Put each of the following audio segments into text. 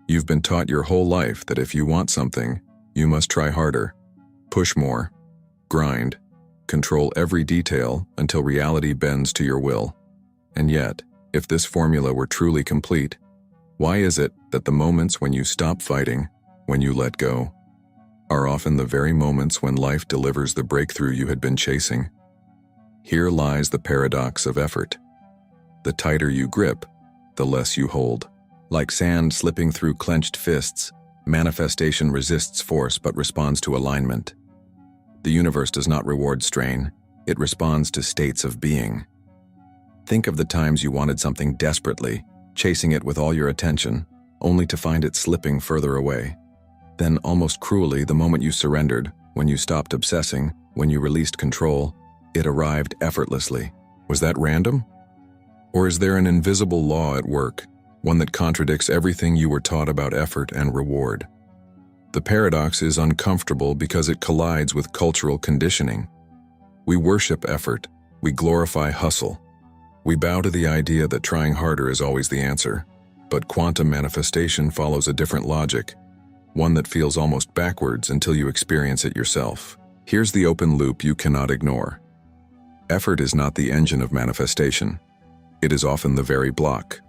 You've been taught your whole life that if you want something, you must try harder, push more, grind, control every detail until reality bends to your will. And yet, if this formula were truly complete, why is it that the moments when you stop fighting, when you let go, are often the very moments when life delivers the breakthrough you had been chasing? Here lies the paradox of effort. The tighter you grip, the less you hold. Like sand slipping through clenched fists, manifestation resists force but responds to alignment. The universe does not reward strain, it responds to states of being. Think of the times you wanted something desperately, chasing it with all your attention, only to find it slipping further away. Then, almost cruelly, the moment you surrendered, when you stopped obsessing, when you released control, it arrived effortlessly. Was that random? Or is there an invisible law at work, one that contradicts everything you were taught about effort and reward? The paradox is uncomfortable because it collides with cultural conditioning. We worship effort, we glorify hustle. We bow to the idea that trying harder is always the answer. But quantum manifestation follows a different logic, one that feels almost backwards until you experience it yourself. Here's the open loop you cannot ignore. Effort is not the engine of manifestation. It is often the very block.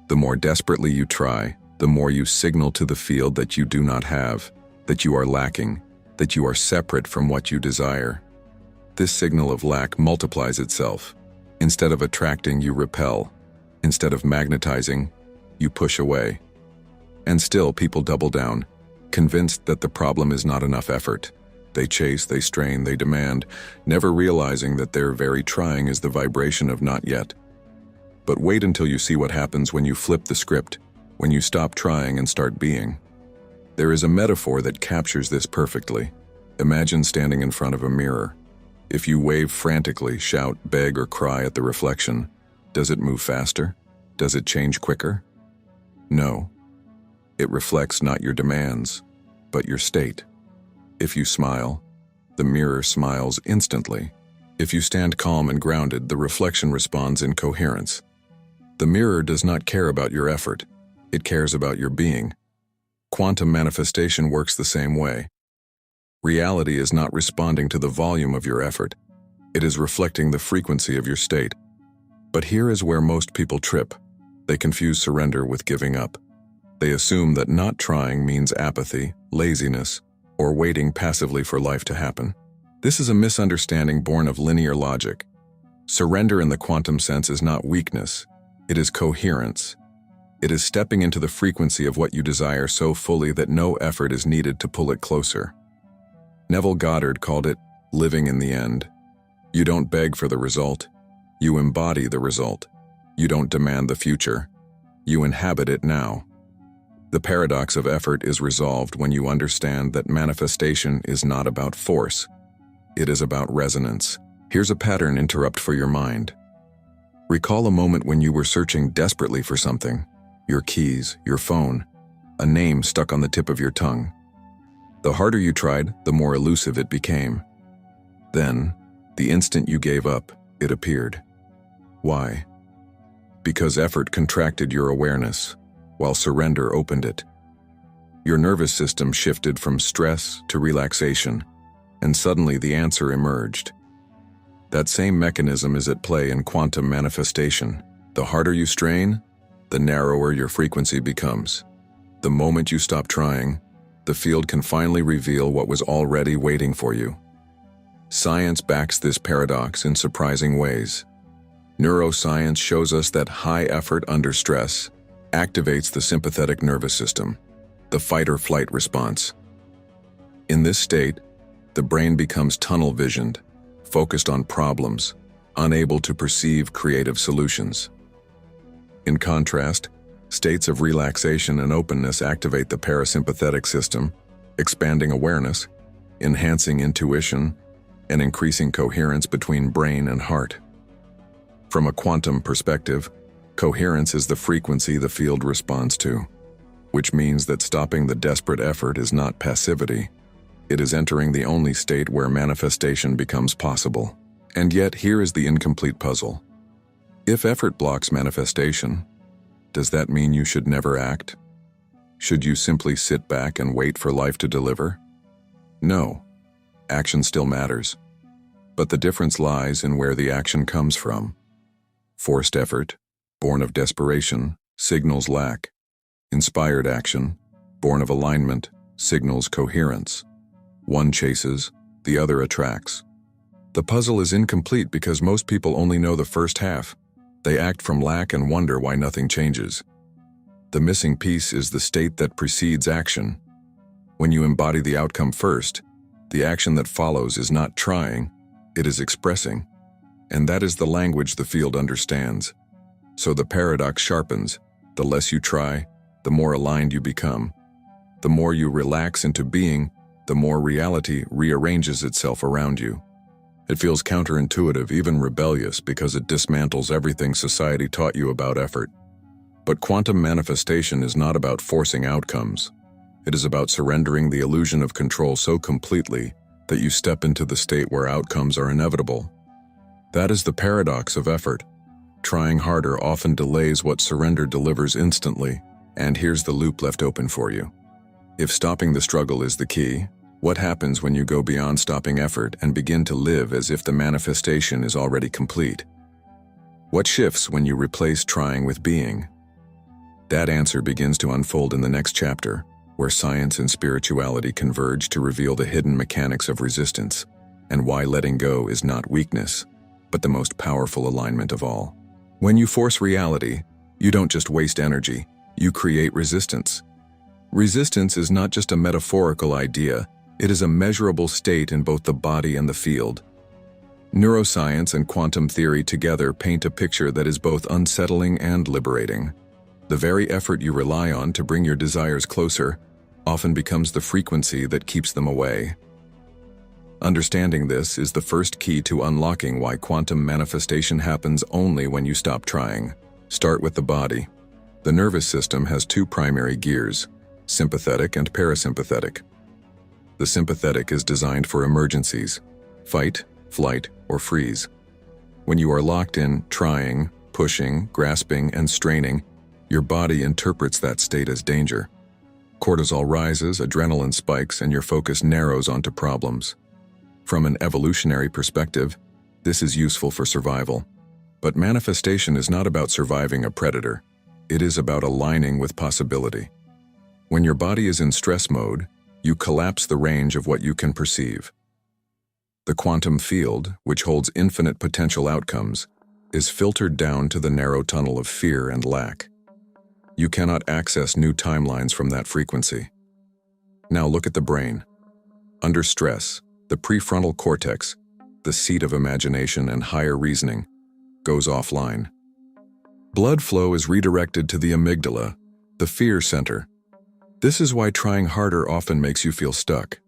The more desperately you try, the more you signal to the field that you do not have, that you are lacking, that you are separate from what you desire. This signal of lack multiplies itself. Instead of attracting, you repel. Instead of magnetizing, you push away. And still, people double down, convinced that the problem is not enough effort. They chase, they strain, they demand, never realizing that their very trying is the vibration of not yet. But wait until you see what happens when you flip the script, when you stop trying and start being. There is a metaphor that captures this perfectly. Imagine standing in front of a mirror. If you wave frantically, shout, beg, or cry at the reflection, does it move faster? Does it change quicker? No. It reflects not your demands, but your state. If you smile, the mirror smiles instantly. If you stand calm and grounded, the reflection responds in coherence. The mirror does not care about your effort. It cares about your being. Quantum manifestation works the same way. Reality is not responding to the volume of your effort. It is reflecting the frequency of your state. But here is where most people trip. They confuse surrender with giving up. They assume that not trying means apathy, laziness, or waiting passively for life to happen. This is a misunderstanding born of linear logic. Surrender in the quantum sense is not weakness. It is coherence. It is stepping into the frequency of what you desire so fully that no effort is needed to pull it closer. Neville Goddard called it living in the end. You don't beg for the result. You embody the result. You don't demand the future. You inhabit it now. The paradox of effort is resolved when you understand that manifestation is not about force. It is about resonance. Here's a pattern interrupt for your mind. Recall a moment when you were searching desperately for something. Your keys, your phone, a name stuck on the tip of your tongue. The harder you tried, the more elusive it became. Then, the instant you gave up, it appeared. Why? Because effort contracted your awareness, while surrender opened it. Your nervous system shifted from stress to relaxation, and suddenly the answer emerged. That same mechanism is at play in quantum manifestation. The harder you strain, the narrower your frequency becomes. The moment you stop trying, the field can finally reveal what was already waiting for you. Science backs this paradox in surprising ways. Neuroscience shows us that high effort under stress activates the sympathetic nervous system, the fight-or-flight response. In this state, the brain becomes tunnel-visioned, focused on problems, unable to perceive creative solutions. In contrast, states of relaxation and openness activate the parasympathetic system, expanding awareness, enhancing intuition, and increasing coherence between brain and heart. From a quantum perspective, coherence is the frequency the field responds to, which means that stopping the desperate effort is not passivity. It is entering the only state where manifestation becomes possible. And yet, here is the incomplete puzzle. If effort blocks manifestation, does that mean you should never act? Should you simply sit back and wait for life to deliver? No. Action still matters. But the difference lies in where the action comes from. Forced effort, born of desperation, signals lack. Inspired action, born of alignment, signals coherence. One chases, the other attracts. The puzzle is incomplete because most people only know the first half. They act from lack and wonder why nothing changes. The missing piece is the state that precedes action. When you embody the outcome first, the action that follows is not trying, it is expressing. And that is the language the field understands. So the paradox sharpens. The less you try, the more aligned you become. The more you relax into being, the more reality rearranges itself around you. It feels counterintuitive, even rebellious, because it dismantles everything society taught you about effort. But quantum manifestation is not about forcing outcomes. It is about surrendering the illusion of control so completely that you step into the state where outcomes are inevitable. That is the paradox of effort. Trying harder often delays what surrender delivers instantly, and here's the loop left open for you. If stopping the struggle is the key, what happens when you go beyond stopping effort and begin to live as if the manifestation is already complete? What shifts when you replace trying with being? That answer begins to unfold in the next chapter, where science and spirituality converge to reveal the hidden mechanics of resistance, and why letting go is not weakness, but the most powerful alignment of all. When you force reality, you don't just waste energy, you create resistance. Resistance is not just a metaphorical idea, it is a measurable state in both the body and the field. Neuroscience and quantum theory together paint a picture that is both unsettling and liberating. The very effort you rely on to bring your desires closer often becomes the frequency that keeps them away. Understanding this is the first key to unlocking why quantum manifestation happens only when you stop trying. Start with the body. The nervous system has two primary gears, sympathetic and parasympathetic. The sympathetic is designed for emergencies, fight, flight, or freeze. When you are locked in trying, pushing, grasping, and straining, your body interprets that state as danger. Cortisol rises, adrenaline spikes, and your focus narrows onto problems. From an evolutionary perspective, this is useful for survival. But manifestation is not about surviving a predator. It is about aligning with possibility. When your body is in stress mode, you collapse the range of what you can perceive. The quantum field, which holds infinite potential outcomes, is filtered down to the narrow tunnel of fear and lack. You cannot access new timelines from that frequency. Now look at the brain. Under stress, the prefrontal cortex, the seat of imagination and higher reasoning, goes offline. Blood flow is redirected to the amygdala, the fear center. This is why trying harder often makes you feel stuck.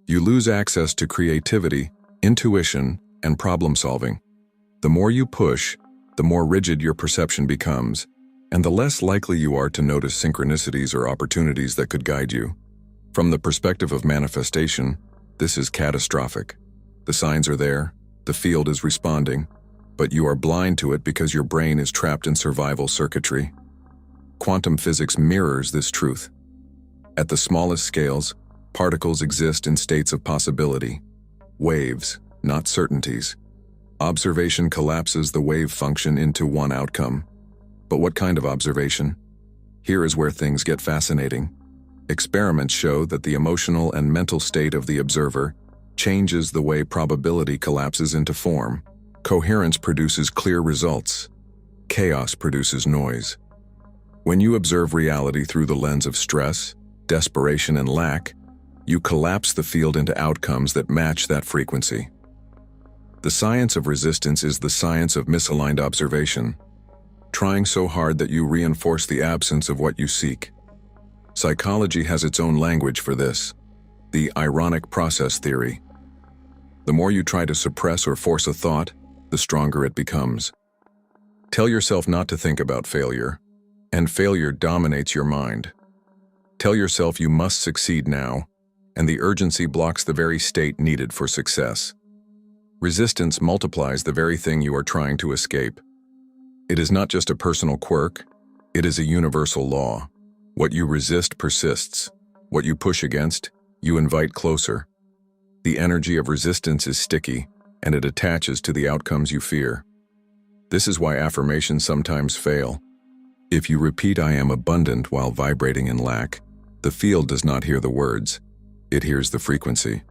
You lose access to creativity, intuition, and problem solving. The more you push, the more rigid your perception becomes, and the less likely you are to notice synchronicities or opportunities that could guide you. From the perspective of manifestation, this is catastrophic. The signs are there, the field is responding, but you are blind to it because your brain is trapped in survival circuitry. Quantum physics mirrors this truth. At the smallest scales, particles exist in states of possibility. Waves, not certainties. Observation collapses the wave function into one outcome. But what kind of observation? Here is where things get fascinating. Experiments show that the emotional and mental state of the observer changes the way probability collapses into form. Coherence produces clear results. Chaos produces noise. When you observe reality through the lens of stress, desperation, and lack, you collapse the field into outcomes that match that frequency. The science of resistance is the science of misaligned observation, trying so hard that you reinforce the absence of what you seek. Psychology has its own language for this, the ironic process theory. The more you try to suppress or force a thought, the stronger it becomes. Tell yourself not to think about failure, and failure dominates your mind. Tell yourself you must succeed now, and the urgency blocks the very state needed for success. Resistance multiplies the very thing you are trying to escape. It is not just a personal quirk, it is a universal law. What you resist persists. What you push against, you invite closer. The energy of resistance is sticky, and it attaches to the outcomes you fear. This is why affirmations sometimes fail. If you repeat "I am abundant" while vibrating in lack, the field does not hear the words, it hears the frequency.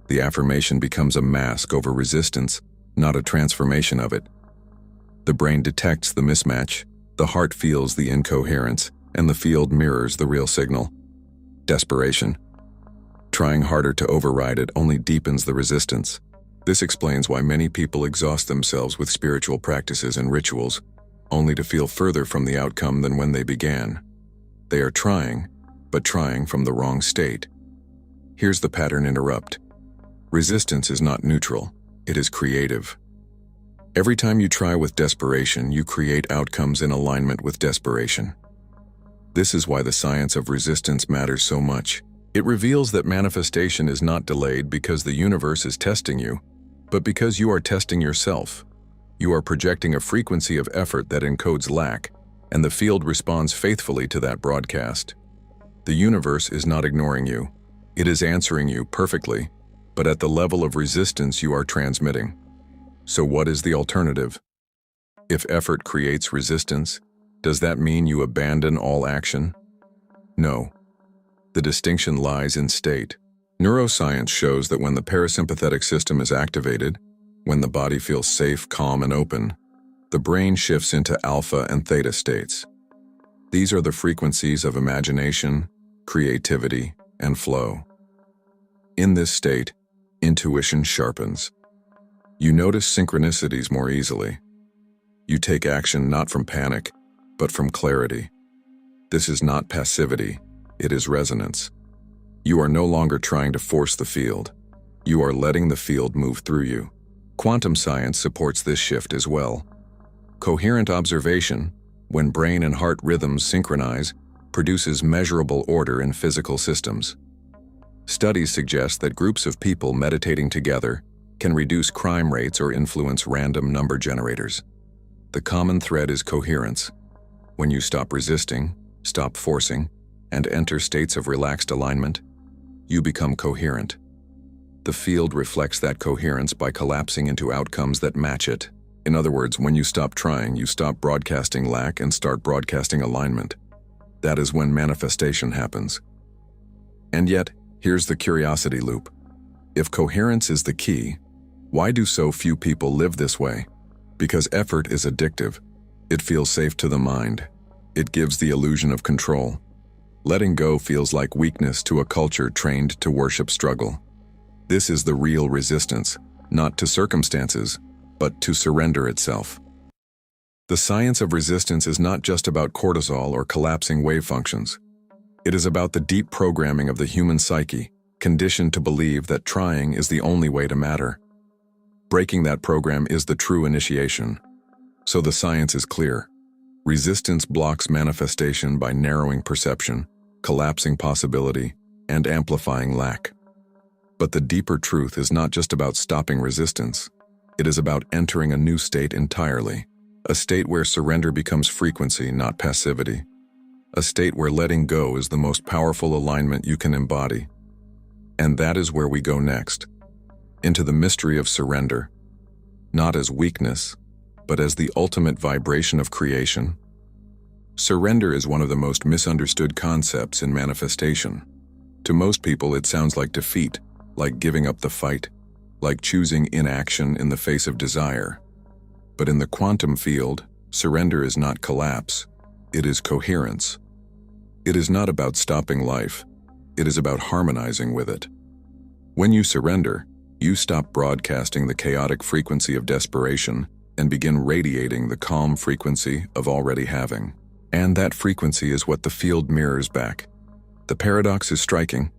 The affirmation becomes a mask over resistance, not a transformation of it. The brain detects the mismatch, the heart feels the incoherence, and the field mirrors the real signal. Desperation. Trying harder to override it only deepens the resistance. This explains why many people exhaust themselves with spiritual practices and rituals, only to feel further from the outcome than when they began. They are trying, but trying from the wrong state. Here's the pattern interrupt. Resistance is not neutral, it is creative. Every time you try with desperation, you create outcomes in alignment with desperation. This is why the science of resistance matters so much. It reveals that manifestation is not delayed because the universe is testing you, but because you are testing yourself. You are projecting a frequency of effort that encodes lack, and the field responds faithfully to that broadcast. The universe is not ignoring you. It is answering you perfectly, but at the level of resistance you are transmitting. So what is the alternative? If effort creates resistance, does that mean you abandon all action? No. The distinction lies in state. Neuroscience shows that when the parasympathetic system is activated, when the body feels safe, calm, and open, the brain shifts into alpha and theta states. These are the frequencies of imagination, creativity, and flow. In this state, intuition sharpens. You notice synchronicities more easily. You take action not from panic, but from clarity. This is not passivity, it is resonance. You are no longer trying to force the field. You are letting the field move through you. Quantum science supports this shift as well. Coherent observation, when brain and heart rhythms synchronize, produces measurable order in physical systems. Studies suggest that groups of people meditating together can reduce crime rates or influence random number generators. The common thread is coherence. When you stop resisting, stop forcing, and enter states of relaxed alignment, you become coherent. The field reflects that coherence by collapsing into outcomes that match it. In other words, when you stop trying, you stop broadcasting lack and start broadcasting alignment. That is when manifestation happens. And yet, here's the curiosity loop. If coherence is the key, why do so few people live this way? Because effort is addictive. It feels safe to the mind. It gives the illusion of control. Letting go feels like weakness to a culture trained to worship struggle. This is the real resistance, not to circumstances, but to surrender itself. The science of resistance is not just about cortisol or collapsing wave functions. It is about the deep programming of the human psyche, conditioned to believe that trying is the only way to matter. Breaking that program is the true initiation. So the science is clear. Resistance blocks manifestation by narrowing perception, collapsing possibility, and amplifying lack. But the deeper truth is not just about stopping resistance. It is about entering a new state entirely. A state where surrender becomes frequency, not passivity. A state where letting go is the most powerful alignment you can embody. And that is where we go next. Into the mystery of surrender. Not as weakness, but as the ultimate vibration of creation. Surrender is one of the most misunderstood concepts in manifestation. To most people, it sounds like defeat, like giving up the fight, like choosing inaction in the face of desire. But in the quantum field, surrender is not collapse, it is coherence. It is not about stopping life, it is about harmonizing with it. When you surrender, you stop broadcasting the chaotic frequency of desperation and begin radiating the calm frequency of already having. And that frequency is what the field mirrors back. The paradox is striking.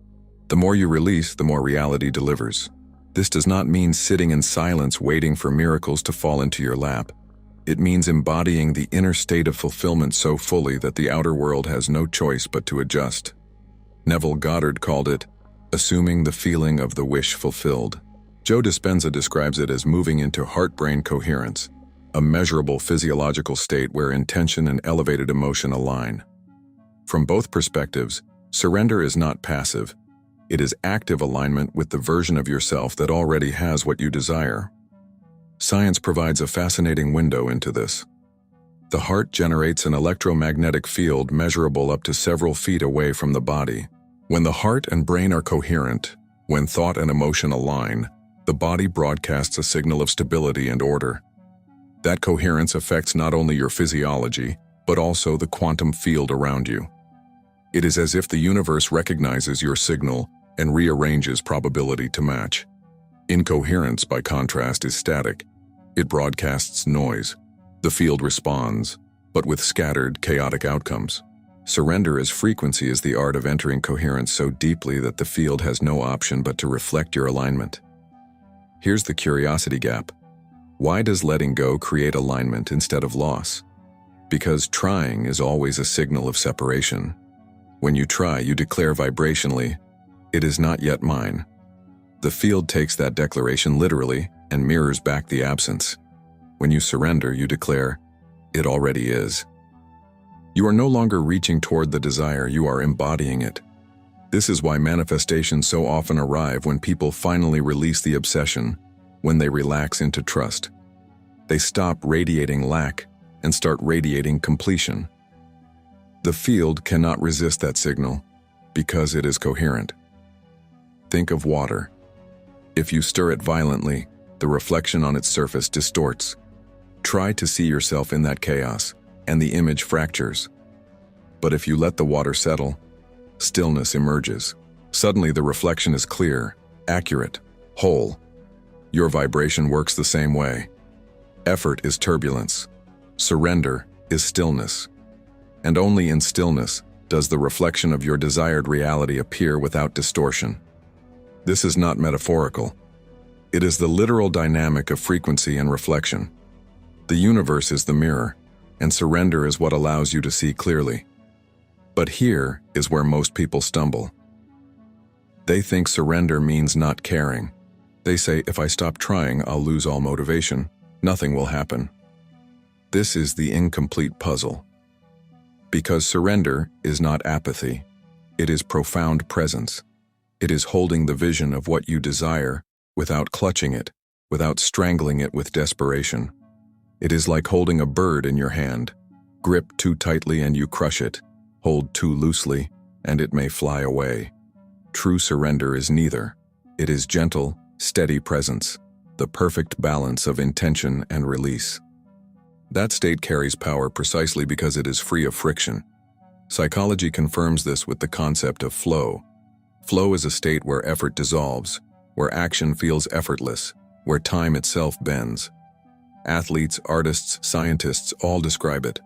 The more you release, the more reality delivers. This does not mean sitting in silence waiting for miracles to fall into your lap. It means embodying the inner state of fulfillment so fully that the outer world has no choice but to adjust. Neville Goddard called it, assuming the feeling of the wish fulfilled. Joe Dispenza describes it as moving into heart-brain coherence, a measurable physiological state where intention and elevated emotion align. From both perspectives, surrender is not passive. It is active alignment with the version of yourself that already has what you desire. Science provides a fascinating window into this. The heart generates an electromagnetic field measurable up to several feet away from the body. When the heart and brain are coherent, when thought and emotion align, the body broadcasts a signal of stability and order. That coherence affects not only your physiology, but also the quantum field around you. It is as if the universe recognizes your signal and rearranges probability to match. Incoherence, by contrast, is static. It broadcasts noise. The field responds, but with scattered, chaotic outcomes. Surrender as frequency is the art of entering coherence so deeply that the field has no option but to reflect your alignment. Here's the curiosity gap. Why does letting go create alignment instead of loss? Because trying is always a signal of separation. When you try, you declare vibrationally, "It is not yet mine." The field takes that declaration literally and mirrors back the absence. When you surrender, you declare, "It already is." You are no longer reaching toward the desire, you are embodying it. This is why manifestations so often arrive when people finally release the obsession, when they relax into trust. They stop radiating lack and start radiating completion. The field cannot resist that signal because it is coherent. Think of water. If you stir it violently, the reflection on its surface distorts. Try to see yourself in that chaos, and the image fractures. But if you let the water settle, stillness emerges. Suddenly the reflection is clear, accurate, whole. Your vibration works the same way. Effort is turbulence. Surrender is stillness. And only in stillness does the reflection of your desired reality appear without distortion. This is not metaphorical. It is the literal dynamic of frequency and reflection. The universe is the mirror, and surrender is what allows you to see clearly. But here is where most people stumble. They think surrender means not caring. They say, if I stop trying, I'll lose all motivation. Nothing will happen. This is the incomplete puzzle. Because surrender is not apathy. It is profound presence. It is holding the vision of what you desire without clutching it, without strangling it with desperation. It is like holding a bird in your hand. Grip too tightly and you crush it. Hold too loosely and it may fly away. True surrender is neither. It is gentle, steady presence, the perfect balance of intention and release. That state carries power precisely because it is free of friction. Psychology confirms this with the concept of flow. Flow is a state where effort dissolves, where action feels effortless, where time itself bends. Athletes, artists, scientists all describe it.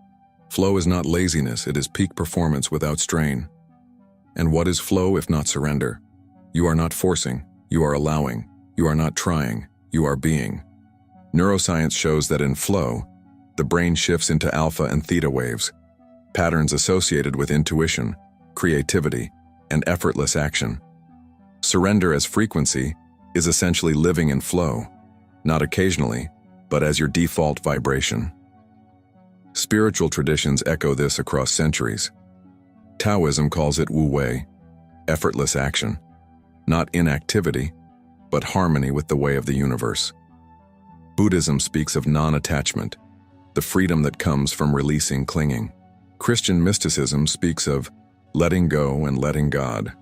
Flow is not laziness, it is peak performance without strain. And what is flow if not surrender? You are not forcing, you are allowing. You are not trying, you are being. Neuroscience shows that in flow, the brain shifts into alpha and theta waves, patterns associated with intuition, creativity, and effortless action. Surrender as frequency is essentially living in flow, not occasionally, but as your default vibration. Spiritual traditions echo this across centuries. Taoism calls it Wu Wei, effortless action, not inactivity, but harmony with the way of the universe. Buddhism speaks of non-attachment, the freedom that comes from releasing clinging. Christian mysticism speaks of letting go and letting God.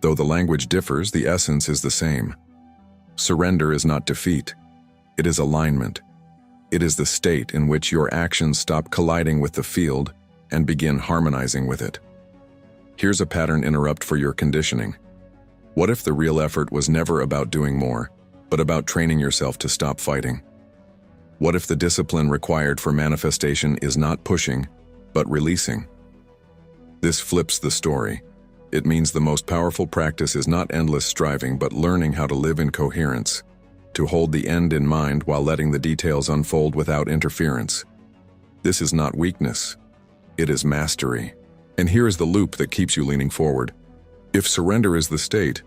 Though the language differs, the essence is the same. Surrender is not defeat. It is alignment. It is the state in which your actions stop colliding with the field and begin harmonizing with it. Here's a pattern interrupt for your conditioning. What if the real effort was never about doing more, but about training yourself to stop fighting? What if the discipline required for manifestation is not pushing, but releasing? This flips the story. It means the most powerful practice is not endless striving, but learning how to live in coherence, to hold the end in mind while letting the details unfold without interference. This is not weakness. It is mastery. And here is the loop that keeps you leaning forward. If surrender is the state,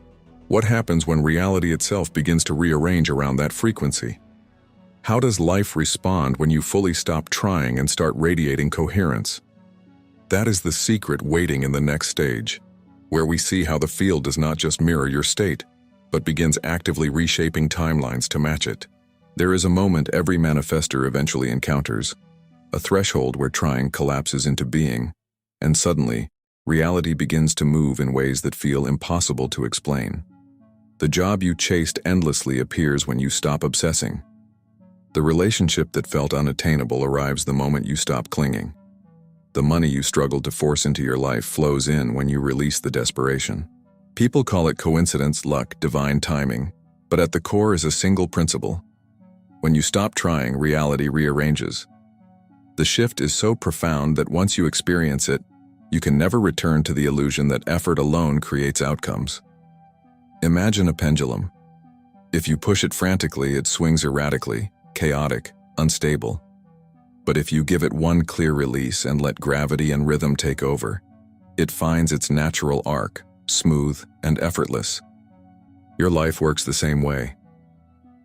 what happens when reality itself begins to rearrange around that frequency? How does life respond when you fully stop trying and start radiating coherence? That is the secret waiting in the next stage, where we see how the field does not just mirror your state, but begins actively reshaping timelines to match it. There is a moment every manifestor eventually encounters, a threshold where trying collapses into being, and suddenly, reality begins to move in ways that feel impossible to explain. The job you chased endlessly appears when you stop obsessing. The relationship that felt unattainable arrives the moment you stop clinging. The money you struggled to force into your life flows in when you release the desperation. People call it coincidence, luck, divine timing, but at the core is a single principle. When you stop trying, reality rearranges. The shift is so profound that once you experience it, you can never return to the illusion that effort alone creates outcomes. Imagine a pendulum. If you push it frantically, it swings erratically, chaotic, unstable. But if you give it one clear release and let gravity and rhythm take over, it finds its natural arc, smooth and effortless. Your life works the same way.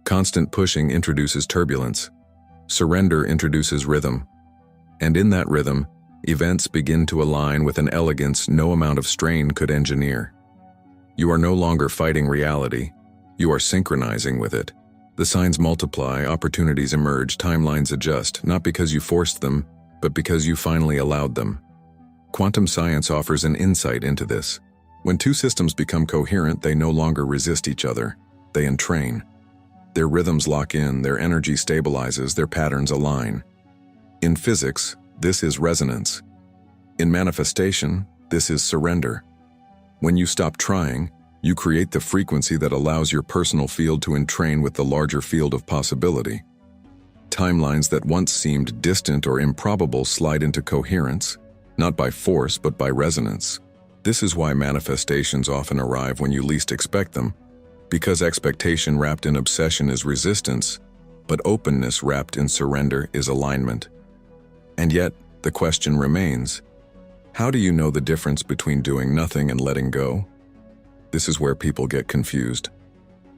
Constant pushing introduces turbulence. Surrender introduces rhythm. And in that rhythm, events begin to align with an elegance no amount of strain could engineer. You are no longer fighting reality. You are synchronizing with it. The signs multiply, opportunities emerge, timelines adjust, not because you forced them, but because you finally allowed them. Quantum science offers an insight into this. When two systems become coherent, they no longer resist each other. They entrain. Their rhythms lock in, their energy stabilizes, their patterns align. In physics, this is resonance. In manifestation, this is surrender. When you stop trying, you create the frequency that allows your personal field to entrain with the larger field of possibility. Timelines that once seemed distant or improbable slide into coherence, not by force but by resonance. This is why manifestations often arrive when you least expect them, because expectation wrapped in obsession is resistance, but openness wrapped in surrender is alignment. And yet, the question remains, how do you know the difference between doing nothing and letting go? This is where people get confused.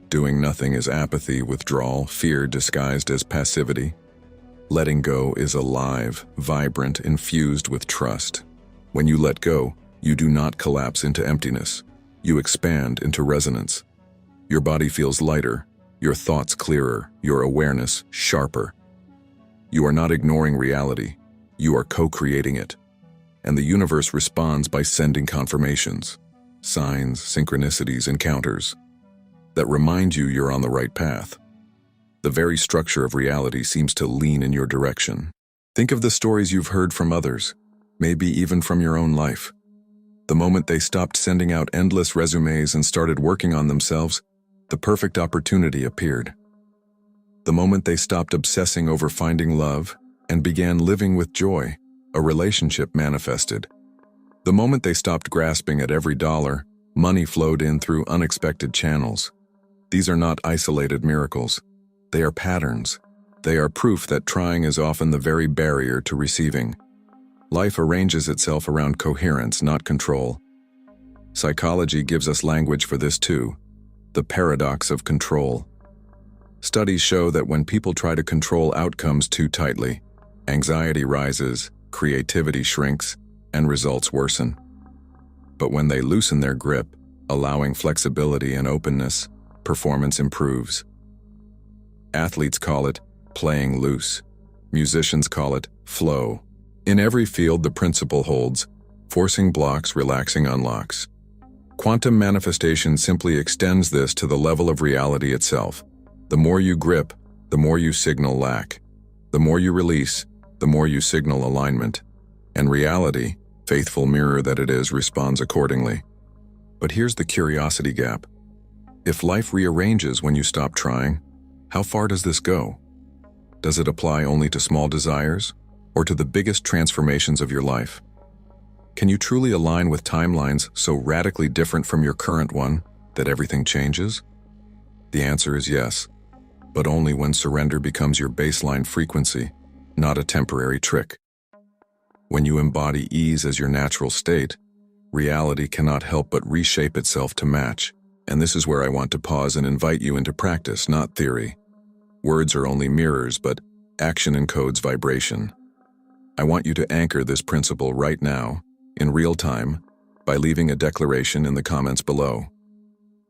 Doing nothing is apathy, withdrawal, fear disguised as passivity. Letting go is alive, vibrant, infused with trust. When you let go, you do not collapse into emptiness. You expand into resonance. Your body feels lighter, your thoughts clearer, your awareness sharper. You are not ignoring reality. You are co-creating it. And the universe responds by sending confirmations, signs, synchronicities, encounters that remind you you're on the right path. The very structure of reality seems to lean in your direction. Think of the stories you've heard from others, maybe even from your own life. The moment they stopped sending out endless resumes and started working on themselves, the perfect opportunity appeared. The moment they stopped obsessing over finding love and began living with joy, a relationship manifested. The moment they stopped grasping at every dollar, money flowed in through unexpected channels. These are not isolated miracles. They are patterns. They are proof that trying is often the very barrier to receiving. Life arranges itself around coherence, not control. Psychology gives us language for this too, the paradox of control. Studies show that when people try to control outcomes too tightly, anxiety rises, creativity shrinks, and results worsen. But when they loosen their grip, allowing flexibility and openness, performance improves. Athletes call it playing loose. Musicians call it flow. In every field, the principle holds: forcing blocks, relaxing unlocks. Quantum manifestation simply extends this to the level of reality itself. The more you grip, the more you signal lack. The more you release, the more you signal alignment. And reality, faithful mirror that it is, responds accordingly. But here's the curiosity gap. If life rearranges when you stop trying, how far does this go? Does it apply only to small desires, or to the biggest transformations of your life? Can you truly align with timelines so radically different from your current one that everything changes? The answer is yes, but only when surrender becomes your baseline frequency, not a temporary trick. When you embody ease as your natural state, reality cannot help but reshape itself to match. And this is where I want to pause and invite you into practice, not theory. Words are only mirrors, but action encodes vibration. I want you to anchor this principle right now, in real time, by leaving a declaration in the comments below.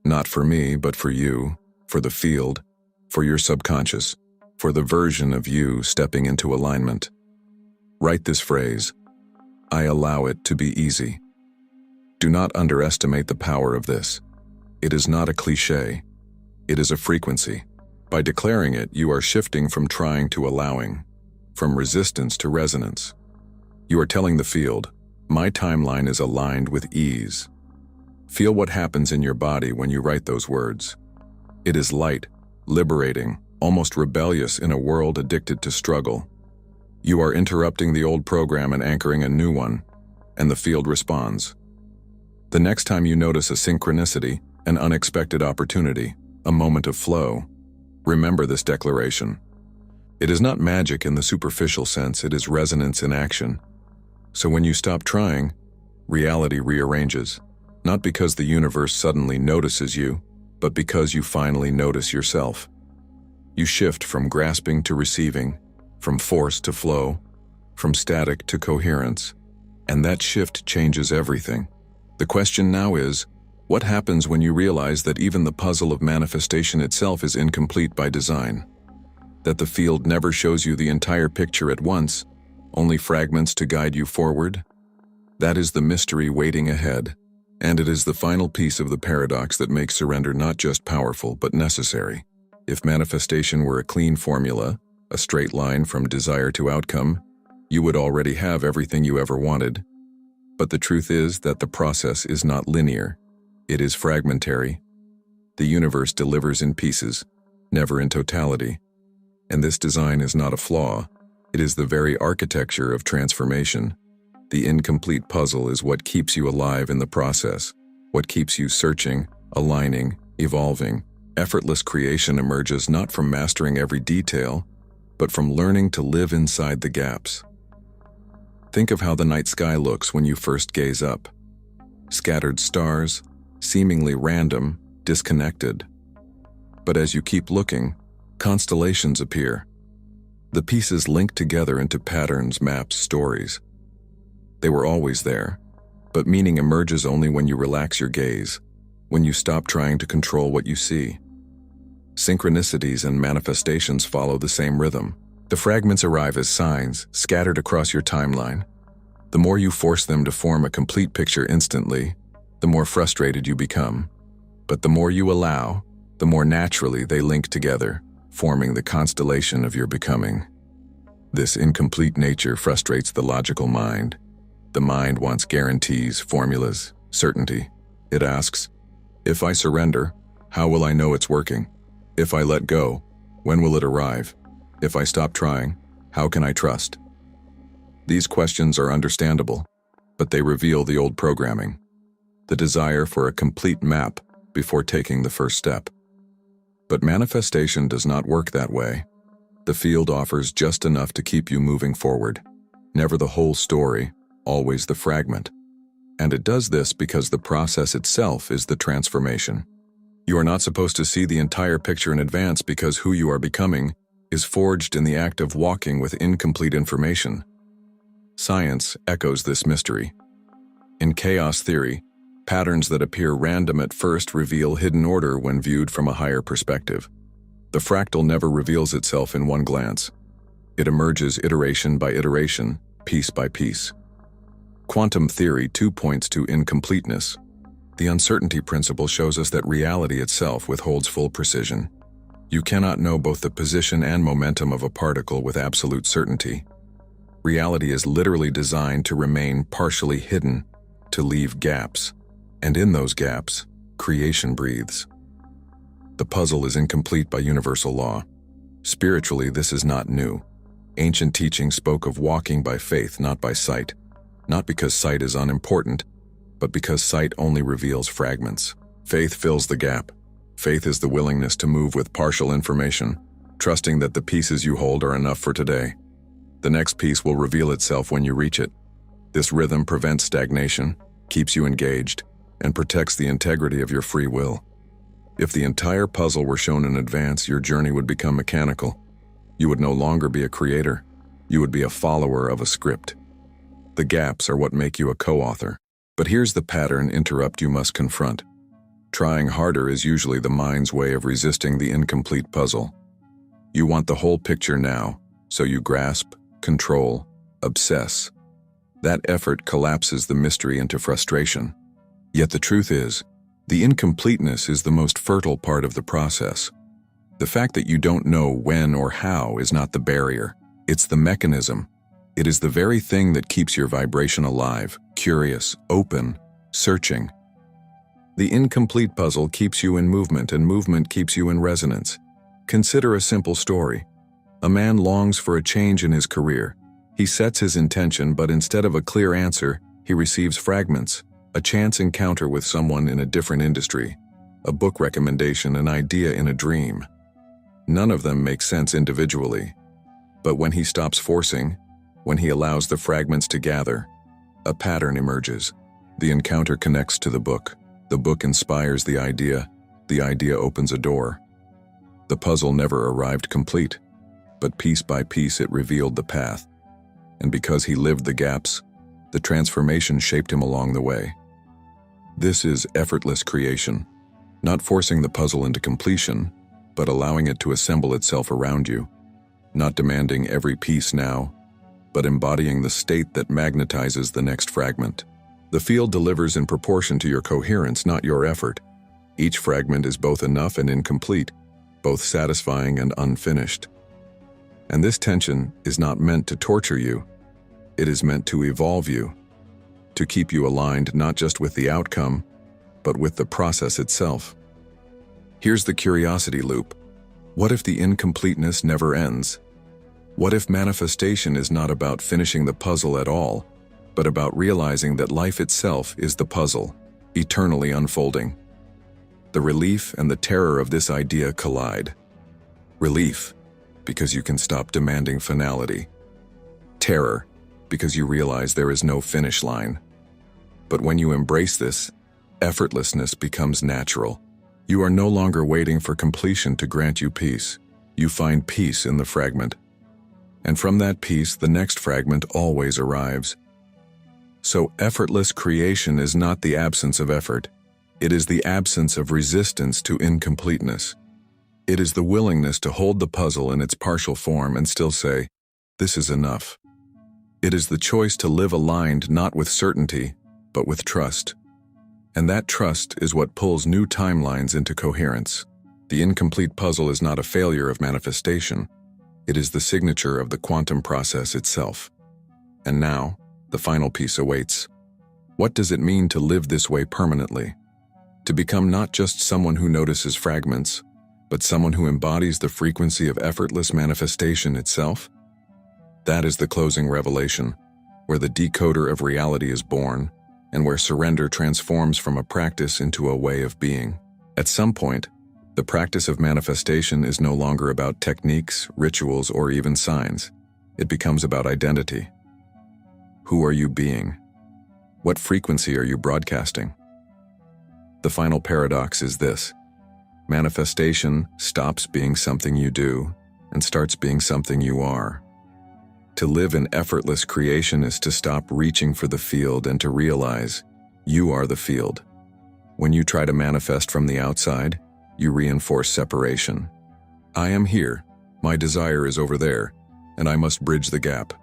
Not for me, but for you, for the field, for your subconscious, for the version of you stepping into alignment. Write this phrase: I allow it to be easy. Do not underestimate the power of this. It is not a cliche. It is a frequency. By declaring it, you are shifting from trying to allowing, from resistance to resonance. You are telling the field, my timeline is aligned with ease. Feel what happens in your body when you write those words. It is light, liberating, almost rebellious in a world addicted to struggle. You are interrupting the old program and anchoring a new one, and the field responds. The next time you notice a synchronicity, an unexpected opportunity, a moment of flow, remember this declaration. It is not magic in the superficial sense, it is resonance in action. So when you stop trying, reality rearranges, not because the universe suddenly notices you, but because you finally notice yourself. You shift from grasping to receiving, from force to flow, from static to coherence, and that shift changes everything. The question now is, what happens when you realize that even the puzzle of manifestation itself is incomplete by design? That the field never shows you the entire picture at once, only fragments to guide you forward? That is the mystery waiting ahead, and it is the final piece of the paradox that makes surrender not just powerful but necessary. If manifestation were a clean formula, a straight line from desire to outcome, you would already have everything you ever wanted. But the truth is that the process is not linear. It is fragmentary. The universe delivers in pieces, never in totality. And this design is not a flaw. It is the very architecture of transformation. The incomplete puzzle is what keeps you alive in the process, what keeps you searching, aligning, evolving. Effortless creation emerges not from mastering every detail, but from learning to live inside the gaps. Think of how the night sky looks when you first gaze up. Scattered stars, seemingly random, disconnected. But as you keep looking, constellations appear. The pieces link together into patterns, maps, stories. They were always there, but meaning emerges only when you relax your gaze, when you stop trying to control what you see. Synchronicities and manifestations follow the same rhythm. The fragments arrive as signs, scattered across your timeline. The more you force them to form a complete picture instantly, the more frustrated you become. But the more you allow, the more naturally they link together, forming the constellation of your becoming. This incomplete nature frustrates the logical mind. The mind wants guarantees, formulas, certainty. It asks, if I surrender, how will I know it's working? If I let go, when will it arrive? If I stop trying, how can I trust? These questions are understandable, but they reveal the old programming, the desire for a complete map before taking the first step. But manifestation does not work that way. The field offers just enough to keep you moving forward. Never the whole story, always the fragment. And it does this because the process itself is the transformation. You are not supposed to see the entire picture in advance because who you are becoming is forged in the act of walking with incomplete information. Science echoes this mystery. In chaos theory, patterns that appear random at first reveal hidden order when viewed from a higher perspective. The fractal never reveals itself in one glance. It emerges iteration by iteration, piece by piece. Quantum theory too points to incompleteness. The uncertainty principle shows us that reality itself withholds full precision. You cannot know both the position and momentum of a particle with absolute certainty. Reality is literally designed to remain partially hidden, to leave gaps. And in those gaps, creation breathes. The puzzle is incomplete by universal law. Spiritually, this is not new. Ancient teaching spoke of walking by faith, not by sight. Not because sight is unimportant, but because sight only reveals fragments. Faith fills the gap. Faith is the willingness to move with partial information, trusting that the pieces you hold are enough for today. The next piece will reveal itself when you reach it. This rhythm prevents stagnation, keeps you engaged, and protects the integrity of your free will. If the entire puzzle were shown in advance, your journey would become mechanical. You would no longer be a creator. You would be a follower of a script. The gaps are what make you a co-author. But here's the pattern interrupt you must confront. Trying harder is usually the mind's way of resisting the incomplete puzzle. You want the whole picture now, so you grasp, control, obsess. That effort collapses the mystery into frustration. Yet the truth is, the incompleteness is the most fertile part of the process. The fact that you don't know when or how is not the barrier. It's the mechanism. It is the very thing that keeps your vibration alive, curious, open, searching. The incomplete puzzle keeps you in movement, and movement keeps you in resonance. Consider a simple story. A man longs for a change in his career. He sets his intention, but instead of a clear answer, he receives fragments, a chance encounter with someone in a different industry, a book recommendation, an idea in a dream. None of them make sense individually. But when he stops forcing, when he allows the fragments to gather, a pattern emerges. The encounter connects to the book inspires the idea opens a door. The puzzle never arrived complete, but piece by piece it revealed the path. And because he lived the gaps, the transformation shaped him along the way. This is effortless creation, not forcing the puzzle into completion, but allowing it to assemble itself around you, not demanding every piece now, but embodying the state that magnetizes the next fragment. The field delivers in proportion to your coherence, not your effort. Each fragment is both enough and incomplete, both satisfying and unfinished. And this tension is not meant to torture you. It is meant to evolve you, to keep you aligned not just with the outcome, but with the process itself. Here's the curiosity loop. What if the incompleteness never ends? What if manifestation is not about finishing the puzzle at all, but about realizing that life itself is the puzzle, eternally unfolding? The relief and the terror of this idea collide. Relief, because you can stop demanding finality. Terror, because you realize there is no finish line. But when you embrace this, effortlessness becomes natural. You are no longer waiting for completion to grant you peace. You find peace in the fragment. And from that peace, the next fragment always arrives. So effortless creation is not the absence of effort. It is the absence of resistance to incompleteness. It is the willingness to hold the puzzle in its partial form and still say, "This is enough." It is the choice to live aligned not with certainty, but with trust. And that trust is what pulls new timelines into coherence. The incomplete puzzle is not a failure of manifestation. It is the signature of the quantum process itself. And now, the final piece awaits. What does it mean to live this way permanently? To become not just someone who notices fragments, but someone who embodies the frequency of effortless manifestation itself? That is the closing revelation, where the decoder of reality is born, and where surrender transforms from a practice into a way of being. At some point, the practice of manifestation is no longer about techniques, rituals, or even signs. It becomes about identity. Who are you being? What frequency are you broadcasting? The final paradox is this: manifestation stops being something you do and starts being something you are. To live in effortless creation is to stop reaching for the field and to realize you are the field. When you try to manifest from the outside, you reinforce separation. I am here, my desire is over there, and I must bridge the gap.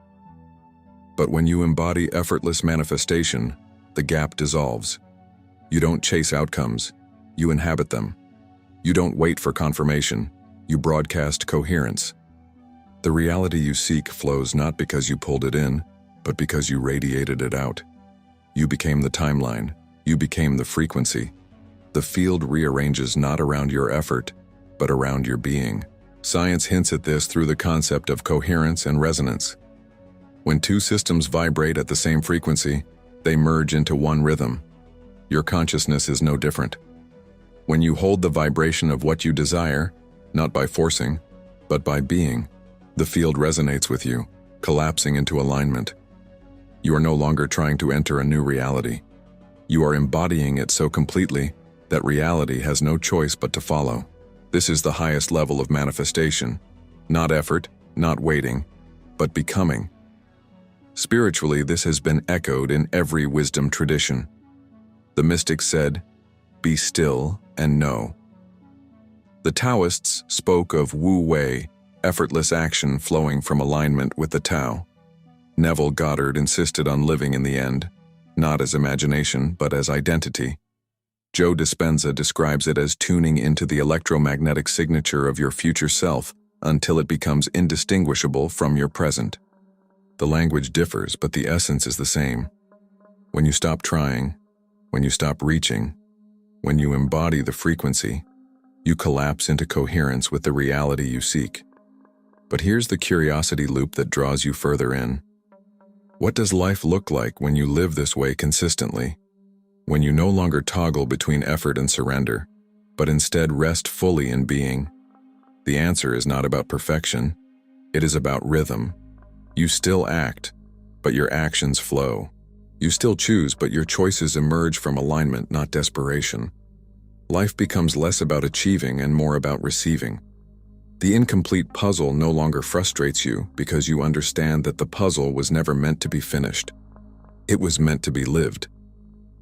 But when you embody effortless manifestation, the gap dissolves. You don't chase outcomes, you inhabit them. You don't wait for confirmation, you broadcast coherence. The reality you seek flows not because you pulled it in, but because you radiated it out. You became the timeline, you became the frequency. The field rearranges not around your effort, but around your being. Science hints at this through the concept of coherence and resonance. When two systems vibrate at the same frequency, they merge into one rhythm. Your consciousness is no different. When you hold the vibration of what you desire, not by forcing, but by being, the field resonates with you, collapsing into alignment. You are no longer trying to enter a new reality. You are embodying it so completely that reality has no choice but to follow. This is the highest level of manifestation. Not effort, not waiting, but becoming. Spiritually, this has been echoed in every wisdom tradition. The mystics said, "Be still and know." The Taoists spoke of Wu Wei, effortless action flowing from alignment with the Tao. Neville Goddard insisted on living in the end, not as imagination, but as identity. Joe Dispenza describes it as tuning into the electromagnetic signature of your future self until it becomes indistinguishable from your present. The language differs, but the essence is the same. When you stop trying, when you stop reaching, when you embody the frequency, you collapse into coherence with the reality you seek. But here's the curiosity loop that draws you further in. What does life look like when you live this way consistently? When you no longer toggle between effort and surrender, but instead rest fully in being? The answer is not about perfection. It is about rhythm. You still act, but your actions flow. You still choose, but your choices emerge from alignment, not desperation. Life becomes less about achieving and more about receiving. The incomplete puzzle no longer frustrates you because you understand that the puzzle was never meant to be finished. It was meant to be lived.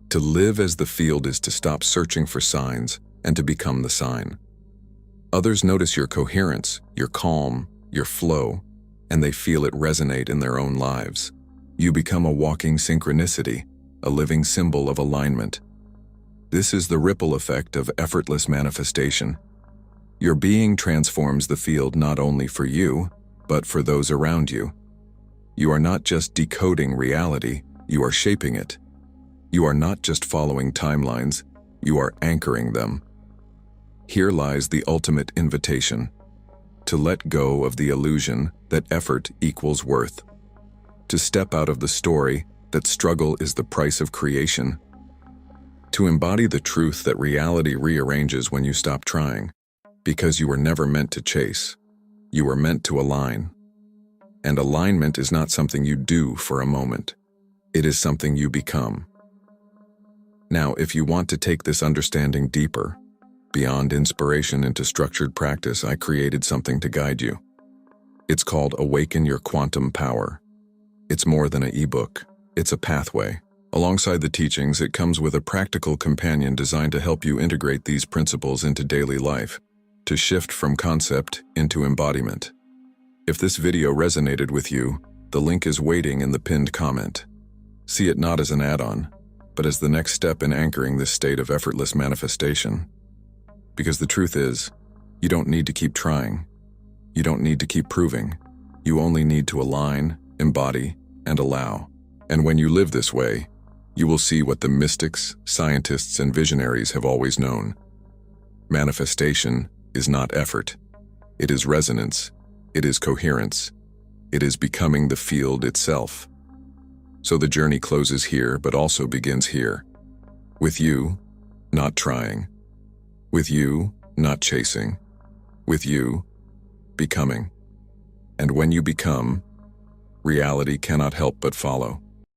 To live as the field is to stop searching for signs and to become the sign. Others notice your coherence, your calm, your flow, and they feel it resonate in their own lives. You become a walking synchronicity, a living symbol of alignment. This is the ripple effect of effortless manifestation. Your being transforms the field not only for you, but for those around you. You are not just decoding reality, you are shaping it. You are not just following timelines, you are anchoring them. Here lies the ultimate invitation: to let go of the illusion that effort equals worth. To step out of the story that struggle is the price of creation. To embody the truth that reality rearranges when you stop trying, because you were never meant to chase. You were meant to align. And alignment is not something you do for a moment. It is something you become. Now, if you want to take this understanding deeper, beyond inspiration into structured practice, I created something to guide you. It's called Awaken Your Quantum Power. It's more than an ebook. It's a pathway. Alongside the teachings, it comes with a practical companion designed to help you integrate these principles into daily life, to shift from concept into embodiment. If this video resonated with you, the link is waiting in the pinned comment. See it not as an add-on, but as the next step in anchoring this state of effortless manifestation. Because the truth is, you don't need to keep trying. You don't need to keep proving. You only need to align, embody, and allow. And when you live this way, you will see what the mystics, scientists, and visionaries have always known. Manifestation is not effort. It is resonance. It is coherence. It is becoming the field itself. So the journey closes here, but also begins here. With you, not trying. With you, not chasing. With you, becoming. And when you become, reality cannot help but follow.